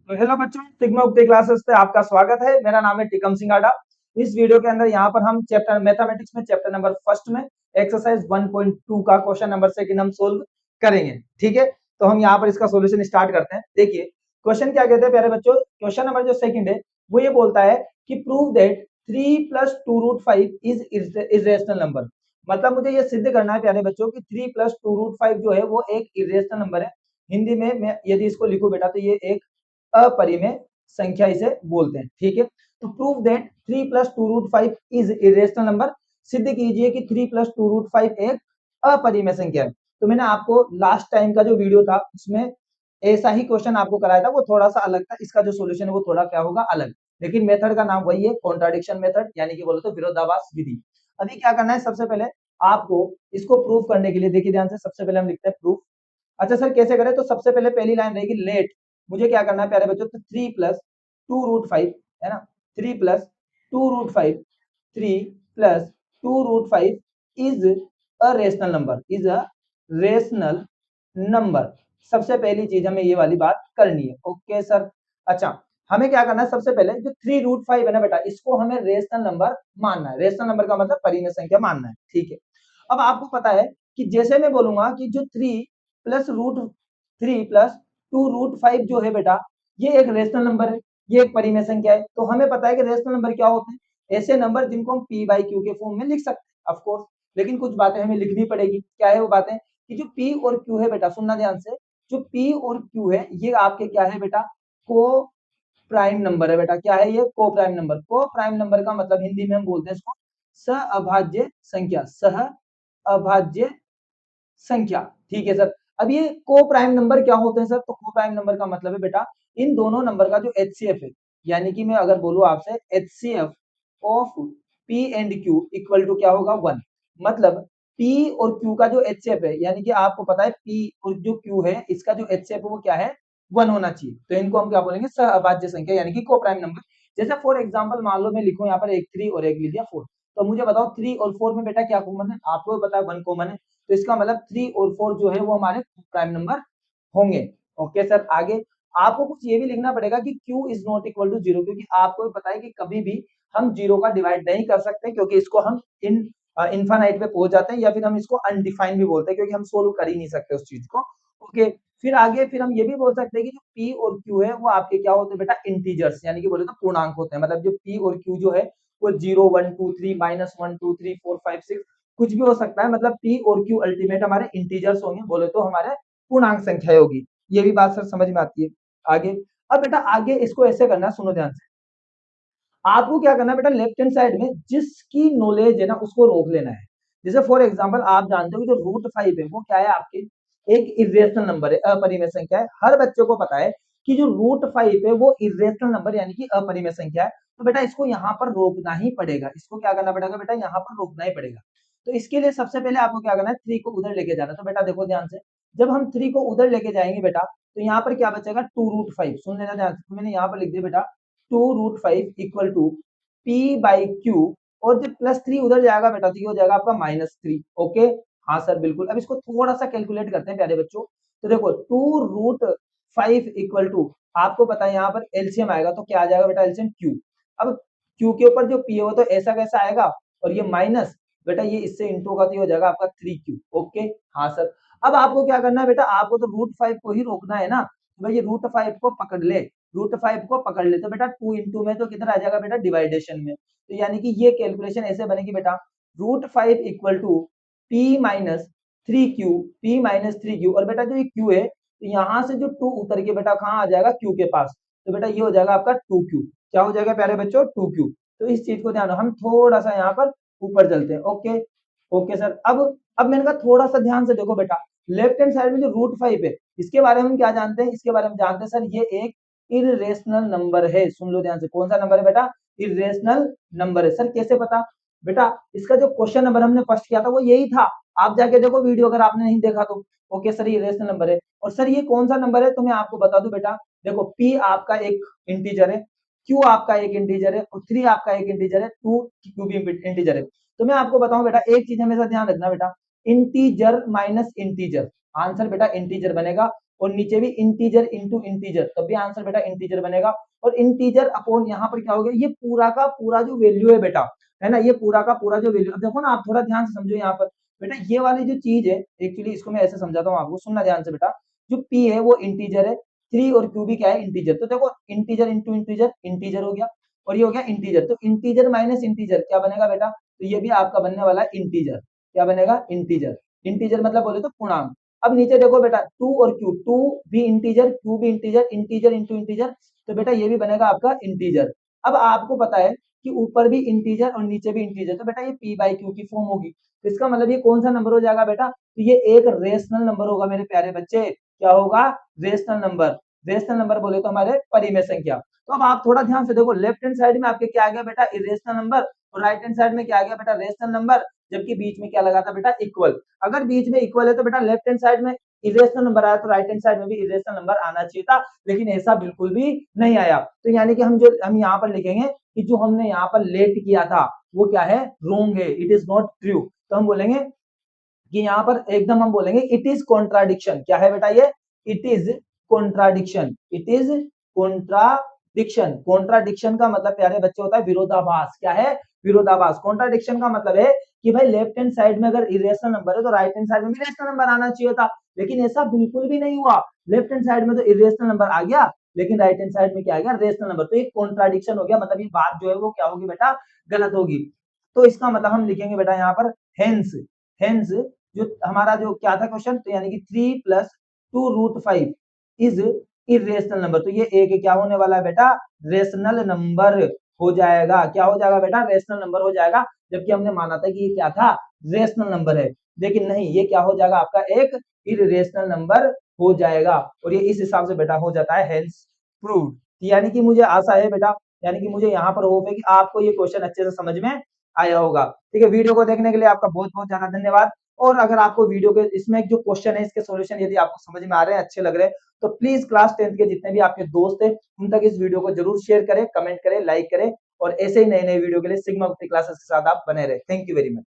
तो हेलो बच्चों, सिग्मा उक्ति क्लासेस पे आपका स्वागत है। मेरा नाम है टिकम सिंह आडा। इस वीडियो के अंदर यहाँ पर हम चैप्टर मैथमेटिक्स में चैप्टर नंबर फर्स्ट में एक्सरसाइज 1.2 का क्वेश्चन नंबर सेकंड हम सोल्व करेंगे। ठीक है, तो हम यहाँ पर इसका सॉल्यूशन स्टार्ट करते हैं। देखिए क्वेश्चन क्या कहते हैं प्यारे बच्चों। क्वेश्चन नंबर जो सेकंड है वो ये बोलता है कि prove that 3 + 2√5 is irrational number. मतलब मुझे ये सिद्ध करना है प्यारे बच्चों कि 3 + 2√5 जो है वो एक इर्रेशनल नंबर है। हिंदी में मैं यदि इसको लिखूं बेटा तो ये एक अपरिमेय संख्या इसे बोलते हैं। ठीक है, तो prove that 3 + 2√5 is irrational number. सिद्ध कीजिए कि 3 + 2√5 एक अपरिमेय संख्या है। तो मैंने आपको लास्ट टाइम का जो वीडियो था उसमें ऐसा ही क्वेश्चन आपको कराया था, वो थोड़ा सा अलग था। इसका जो सॉल्यूशन है वो थोड़ा क्या होगा, अलग, लेकिन मेथड का नाम वही है, कॉन्ट्राडिक्शन मेथड, यानी कि बोलो तो विरोधाभास विधि। अभी क्या करना है, सबसे पहले आपको इसको प्रूव करने के लिए देखिए ध्यान से, सबसे पहले हम लिखते हैं प्रूफ। अच्छा सर कैसे करें, तो सबसे पहले पहली लाइन रहेगी लेट। मुझे क्या करना है प्यारे बच्चों, तो 3 + 2√5 है ना, 3 + 2√5, 3 + 2√5 is a rational number, is a rational number. सबसे पहली चीज हमें ये वाली बात करनी है। Okay sir. अच्छा हमें क्या करना है, सबसे पहले जो 3√5 है ना बेटा, इसको हमें रेशनल नंबर मानना है। रेशनल नंबर का मतलब परिमेय संख्या मानना है। ठीक है, अब आपको पता है कि जैसे मैं बोलूंगा कि जो 3 + 2√5 जो है बेटा, ये एक रेशनल नंबर है, ये एक परिमेय संख्या है। तो हमें पता है कि रेशनल नंबर क्या होते हैं, ऐसे नंबर जिनको हम p/q के फॉर्म में लिख सकते हैं ऑफ कोर्स। लेकिन कुछ बातें हमें लिखनी पड़ेगी। क्या है वो बातें, कि जो p और q है बेटा, सुनना ध्यान से, जो p और q है ये आपके क्या है बेटा, को प्राइम नंबर है बेटा। क्या है ये, को प्राइम नंबर। को प्राइम नंबर का मतलब हिंदी में हम बोलते हैं इसको सहअभाज्य संख्या, सहअभाज्य संख्या। ठीक है सर। अब ये को प्राइम नंबर क्या होते हैं सर, तो को प्राइम नंबर का मतलब है बेटा इन दोनों नंबर का जो एचसीएफ है, यानी कि मैं अगर बोलूं आपसे HCF of p and q equal to क्या होगा, 1। मतलब पी और क्यू का जो एचसीएफ है, यानी कि आपको पता है पी और जो क्यू है इसका जो एचसीएफ है वो क्या है, 1 होना चाहिए। तो इनको हम क्या बोलेंगे, सहअभाज्य संख्या, यानी कि को प्राइम नंबर। जैसे फॉर एग्जाम्पल मान लो मैं लिखूं यहाँ पर एक 3 और एक लिख दिया 4, तो मुझे बताओ 3 और 4 में बेटा क्या कॉमन है, आपको भी पता है 1 कॉमन है। तो इसका मतलब 3 और 4 जो है वो हमारे प्राइम नंबर होंगे। Okay sir. आगे आपको कुछ ये भी लिखना पड़ेगा कि q is not equal to 0, क्योंकि आपको भी पता है कि कभी भी हम 0 का डिवाइड नहीं कर सकते, क्योंकि इसको हम इनफाइनाइट पे पहुंच जाते हैं, या फिर हम इसको अनडिफाइंड भी बोलते हैं, क्योंकि हम सोल्व कर ही नहीं सकते उस चीज को। ओके, फिर आगे फिर हम ये भी बोल सकते हैं कि जो p और q है वो आपके क्या होते हैं बेटा, इंटीजर्स, यानी कि बोले तो पूर्णांक होते हैं। मतलब जो p और q जो है वो 0 1 2 3 -1 2 3 4 5 6 कुछ भी हो सकता है। मतलब p और q अल्टीमेट हमारे इंटीजर्स होंगे, बोले तो हमारे पूर्णांक संख्या होगी। ये भी बात सर समझ में आती है। आगे, अब बेटा आगे इसको ऐसे करना, सुनो ध्यान से। आपको क्या करना है बेटा, लेफ्ट हैंड साइड में जिसकी नॉलेज है ना उसको रोक लेना है। जैसे फॉर एग्जांपल आप जानते हो कि जो √5 है वो क्या है आपके, एक इरेशनल नंबर है, अपरिमेय संख्या है। हर बच्चे को पता है कि जो √5 है वो इरेशनल नंबर यानी कि अपरिमेय संख्या है। तो बेटा इसको यहाँ पर रोकना ही पड़ेगा। इसको क्या करना पड़ेगा बेटा, यहाँ पर रोकना ही पड़ेगा। तो इसके लिए सबसे पहले आपको क्या करना है, 3 को उधर लेके जाना। तो बेटा देखो ध्यान से, जब हम 3 को उधर लेके जाएंगे बेटा, तो यहाँ पर क्या बचेगा, 2√5। सुन लेना ध्यान से, तो मैंने यहाँ पर लिख दिया बेटा 2√5 इक्वल टू p/q, और जब +3 उधर जाएगा बेटा तो ये हो जाएगा आपका -3। ओके, हाँ सर बिल्कुल। अब इसको थोड़ा सा कैलकुलेट करते हैं प्यारे बच्चों। तो देखो 2√5 इक्वल टू, आपको पता है यहाँ पर एलसीएम आएगा तो क्या आ जाएगा बेटा, एलसीएम q। अब q के ऊपर जो p है वो तो ऐसा कैसा आएगा, और ये माइनस बेटा ये इससे इंटू का तो ये हो जाएगा आपका 3q। ओके, हाँ सर। अब आपको क्या करना है बेटा, आपको तो √5 को ही रोकना है ना, तो भाई ये √5 को पकड़ ले, √5 को पकड़ ले। तो बेटा 2 इंटू में तो किधर आ जाएगा बेटा, डिवाइडेशन में। तो यानी कि ये कैलकुलेशन ऐसे बनेगी बेटा, √5 equal to p minus 3q, p-3q। और बेटा जो ये q है, तो यहाँ से जो 2 उतर के बेटा कहाँ आ जाएगा, q के पास। तो बेटा ये हो जाएगा आपका 2q। क्या हो जाएगा प्यारे बच्चों, 2q। तो इस चीज को ध्यान, हम थोड़ा सा यहाँ पर ऊपर चलते हैं। Okay okay sir. अब मैंने कहा थोड़ा सा ध्यान से देखो बेटा, लेफ्ट हैंड साइड में जो √5 है इसके बारे में हम क्या जानते हैं, इसके बारे में जानते हैं सर ये एक इरेशनल नंबर है। सुन लो ध्यान से, कौन सा नंबर है बेटा, इरेशनल नंबर है। सर कैसे पता, बेटा इसका जो क्वेश्चन नंबर हमने फर्स्ट किया था वो यही था। आप जाके देखो वीडियो अगर आपने नहीं देखा तो। ओके सर, ये इरेशनल नंबर है। और सर ये कौन सा नंबर है, तो मैं आपको बता दूं बेटा, देखो p आपका एक इंटीजर है, q आपका एक इंटीजर है, और 3 आपका एक इंटीजर है, 2 q भी इंटीजर है। तो मैं आपको बताऊं बेटा, एक चीज हमेशा ध्यान रखना बेटा, इंटीजर माइनस इंटीजर, आंसर बेटा इंटीजर बनेगा। और नीचे भी इंटीजर इंटू इंटीजर, तब भी आंसर बेटा इंटीजर बनेगा। और इंटीजर अपॉन यहाँ पर क्या हो गया, ये पूरा का पूरा जो वैल्यू है बेटा, है ना, ये पूरा का पूरा जो वैल्यू, अब देखो ना आप थोड़ा ध्यान से समझो यहाँ पर बेटा, ये वाली जो चीज है एक्चुअली इसको मैं ऐसे समझाता हूँ आपको, सुनना ध्यान से बेटा। जो पी है वो इंटीजर है, 3 और क्यू भी क्या है, इंटीजर। तो देखो इंटीजर इंटू इंटीजर, इंटीजर हो गया, और ये हो गया इंटीजर। तो इंटीजर माइनस इंटीजर क्या बनेगा बेटा, तो ये भी आपका बनने वाला है इंटीजर। क्या बनेगा, इंटीजर। इंटीजर मतलब बोले तो पूर्णांक। अब नीचे देखो बेटा, 2 और क्यू, 2 भी इंटीजर, क्यू भी इंटीजर, इंटीजर इंटू इंटीजर, तो बेटा ये भी बनेगा आपका इंटीजर। अब आपको पता है कि ऊपर भी इंटीजर और नीचे भी इंटीजर, तो बेटा ये पी बाई क्यू की फॉर्म होगी। तो इसका मतलब ये कौन सा नंबर हो जाएगा बेटा, तो ये एक रेशनल नंबर होगा मेरे प्यारे बच्चे। क्या होगा, रेशनल नंबर। रेशनल नंबर बोले तो हमारे परिमेय संख्या। तो अब आप थोड़ा ध्यान से देखो, लेफ्ट हैंड साइड में आपके क्या आ गया बेटा, इरेशनल नंबर, और राइट हैंड साइड में क्या आ गया बेटा, रेशनल नंबर, जबकि बीच में क्या लगा था बेटा, इक्वल। अगर बीच में इक्वल है तो बेटा लेफ्ट हैंड साइड में इरेशनल नंबर आया तो राइट हैंड साइड में भी इरेशनल नंबर आना चाहिए था, लेकिन ऐसा बिल्कुल भी नहीं आया। तो यानी कि हम यहाँ पर लिखेंगे कि जो हमने यहाँ पर लेट किया था वो क्या है, रोंग है, इट इज नॉट ट्रू। तो हम बोलेंगे कि यहाँ पर एकदम हम बोलेंगे इट इज कॉन्ट्राडिक्शन। क्या है बेटा ये, it is contradiction, it is contradiction. Contradiction का मतलब प्यारे बच्चे होता है विरोधाभास। क्या है, विरोधाभास। कॉन्ट्राडिक्शन का मतलब है कि भाई लेफ्ट हैंड साइड में अगर इरेशनल नंबर है तो राइट हैंड साइड में भी रेशनल नंबर आना चाहिए था, लेकिन ऐसा बिल्कुल भी नहीं हुआ। लेफ्ट हैंड साइड में तो इरेशनल नंबर आ गया, लेकिन राइट हैंड साइड में क्या आ गया, रेशनल नंबर। तो ये कॉन्ट्राडिक्शन हो गया, मतलब ये बात जो है वो क्या होगी बेटा, गलत होगी। तो इसका मतलब हम लिखेंगे बेटा यहाँ पर हेंस। हेंस जो हमारा जो क्या था क्वेश्चन, तो यानी कि 3 प्लस 2√5 इज इरेशनल नंबर। तो ये एक क्या होने वाला है बेटा, रेशनल नंबर हो जाएगा। क्या हो जाएगा बेटा, रेशनल नंबर हो जाएगा, जबकि हमने माना था कि ये क्या था, रेशनल नंबर है। लेकिन नहीं, ये क्या हो जाएगा आपका, एक इरेशनल नंबर हो जाएगा। और ये इस हिसाब से बेटा हो जाता है हेंस प्रूव्ड। यानी कि मुझे आशा है बेटा, यानी कि मुझे यहाँ पर होप है कि आपको ये क्वेश्चन अच्छे से समझ में आया होगा। ठीक है, वीडियो को देखने के लिए आपका बहुत बहुत ज्यादा धन्यवाद। और अगर आपको वीडियो के इसमें जो क्वेश्चन है इसके सॉल्यूशन यदि आपको समझ में आ रहे हैं, अच्छे लग रहे हैं, तो प्लीज क्लास 10th के जितने भी आपके दोस्त हैं उन तक इस वीडियो को जरूर शेयर करें, कमेंट करें, लाइक करें, और ऐसे ही नए नए वीडियो के लिए सिग्मा क्लासेस के साथ आप बने रहे। Thank you very much.